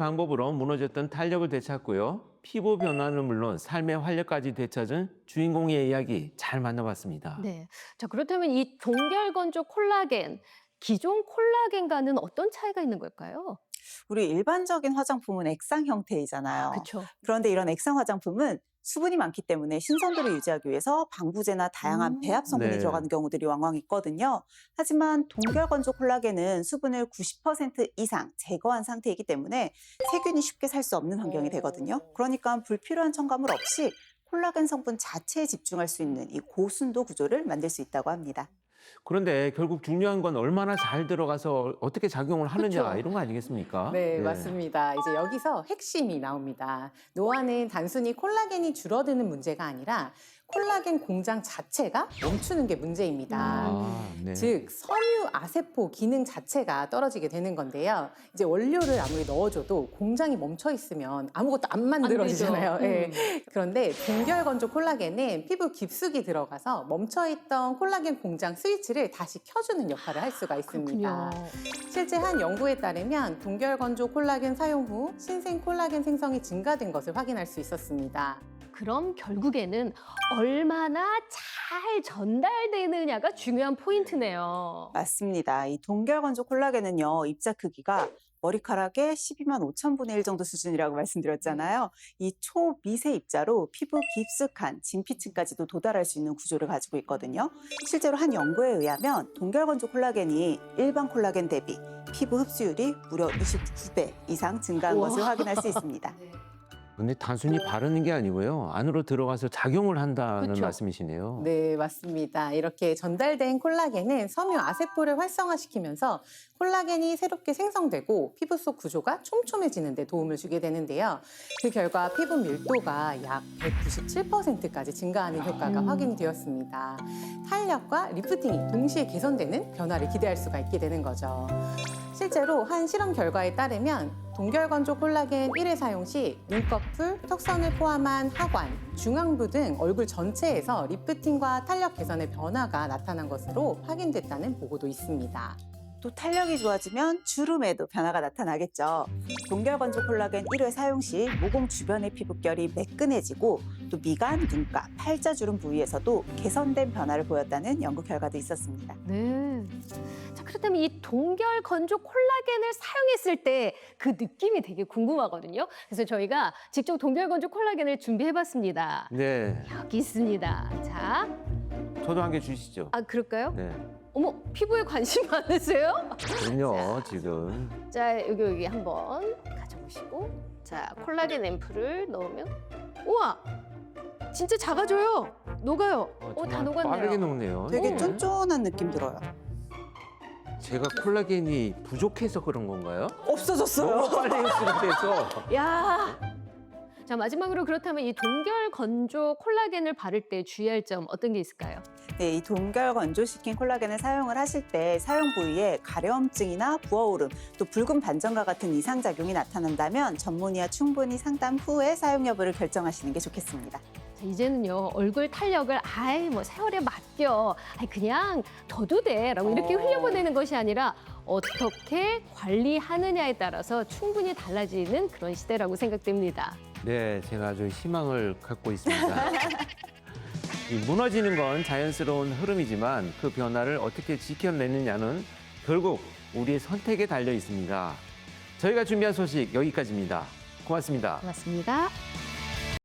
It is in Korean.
방법으로 무너졌던 탄력을 되찾고요. 피부 변화는 물론 삶의 활력까지 되찾은 주인공의 이야기 잘 만나봤습니다. 네. 자, 그렇다면 이 동결건조 콜라겐, 기존 콜라겐과는 어떤 차이가 있는 걸까요? 우리 일반적인 화장품은 액상 형태이잖아요. 그렇죠. 그런데 이런 액상 화장품은 수분이 많기 때문에 신선도를 유지하기 위해서 방부제나 다양한 배합 성분이 네. 들어가는 경우들이 왕왕 있거든요. 하지만 동결건조 콜라겐은 수분을 90% 이상 제거한 상태이기 때문에 세균이 쉽게 살 수 없는 환경이 되거든요. 그러니까 불필요한 첨가물 없이 콜라겐 성분 자체에 집중할 수 있는 이 고순도 구조를 만들 수 있다고 합니다. 그런데 결국 중요한 건 얼마나 잘 들어가서 어떻게 작용을 하느냐 그쵸. 이런 거 아니겠습니까? 네, 맞습니다. 이제 여기서 핵심이 나옵니다. 노화는 단순히 콜라겐이 줄어드는 문제가 아니라 콜라겐 공장 자체가 멈추는 게 문제입니다. 아, 네. 즉 섬유 아세포 기능 자체가 떨어지게 되는 건데요. 이제 원료를 아무리 넣어줘도 공장이 멈춰 있으면 아무것도 안 만들어지잖아요. 되죠. 예. 그런데 동결건조 콜라겐은 피부 깊숙이 들어가서 멈춰있던 콜라겐 공장 스위치를 다시 켜주는 역할을 할 수가 있습니다. 그렇군요. 실제 한 연구에 따르면 동결건조 콜라겐 사용 후 신생 콜라겐 생성이 증가된 것을 확인할 수 있었습니다. 그럼 결국에는 얼마나 잘 전달되느냐가 중요한 포인트네요. 맞습니다. 이 동결건조 콜라겐은요, 입자 크기가 머리카락의 12만 5천분의 1 정도 수준이라고 말씀드렸잖아요. 이 초미세 입자로 피부 깊숙한 진피층까지도 도달할 수 있는 구조를 가지고 있거든요. 실제로 한 연구에 의하면 동결건조 콜라겐이 일반 콜라겐 대비 피부 흡수율이 무려 29배 이상 증가한 우와. 것을 확인할 수 있습니다. 근데 단순히 바르는 게 아니고요. 안으로 들어가서 작용을 한다는 그쵸. 말씀이시네요. 네, 맞습니다. 이렇게 전달된 콜라겐은 섬유 아세포를 활성화시키면서 콜라겐이 새롭게 생성되고 피부 속 구조가 촘촘해지는 데 도움을 주게 되는데요. 그 결과 피부 밀도가 약 197%까지 증가하는 효과가 확인이 되었습니다. 탄력과 리프팅이 동시에 개선되는 변화를 기대할 수가 있게 되는 거죠. 실제로 한 실험 결과에 따르면 동결건조 콜라겐 1회 사용 시 눈꺼풀, 턱선을 포함한 하관, 중앙부 등 얼굴 전체에서 리프팅과 탄력 개선의 변화가 나타난 것으로 확인됐다는 보고도 있습니다. 또 탄력이 좋아지면 주름에도 변화가 나타나겠죠. 동결건조 콜라겐 1회 사용 시 모공 주변의 피부결이 매끈해지고 또 미간, 눈가, 팔자주름 부위에서도 개선된 변화를 보였다는 연구 결과도 있었습니다. 네. 자, 그렇다면 이 동결 건조 콜라겐을 사용했을 때 그 느낌이 되게 궁금하거든요. 그래서 저희가 직접 동결 건조 콜라겐을 준비해봤습니다. 네. 여기 있습니다. 자, 저도 한 개 주시죠. 아 그럴까요? 네. 어머, 피부에 관심 많으세요? 그럼요, 지금. 자, 여기 한번 가져보시고, 자, 콜라겐 앰플을 넣으면, 우와, 진짜 작아져요. 녹아요. 다 정말 녹았네요. 빠르게 녹네요. 되게 음. 쫀쫀한 느낌 들어요. 제가 콜라겐이 부족해서 그런 건가요? 없어졌어요. 너무 빨리 흡수가 돼서. 야. 자, 마지막으로 그렇다면 이 동결 건조 콜라겐을 바를 때 주의할 점 어떤 게 있을까요? 네, 이 동결 건조시킨 콜라겐을 사용을 하실 때 사용 부위에 가려움증이나 부어오름, 또 붉은 반점과 같은 이상작용이 나타난다면 전문의와 충분히 상담 후에 사용 여부를 결정하시는 게 좋겠습니다. 자, 이제는요, 얼굴 탄력을 아이 뭐 세월에 맡겨, 아이 그냥 둬도 돼라고 이렇게 흘려보내는 것이 아니라 어떻게 관리하느냐에 따라서 충분히 달라지는 그런 시대라고 생각됩니다. 네, 제가 아주 희망을 갖고 있습니다. 이 무너지는 건 자연스러운 흐름이지만 그 변화를 어떻게 지켜내느냐는 결국 우리의 선택에 달려 있습니다. 저희가 준비한 소식 여기까지입니다. 고맙습니다. 고맙습니다.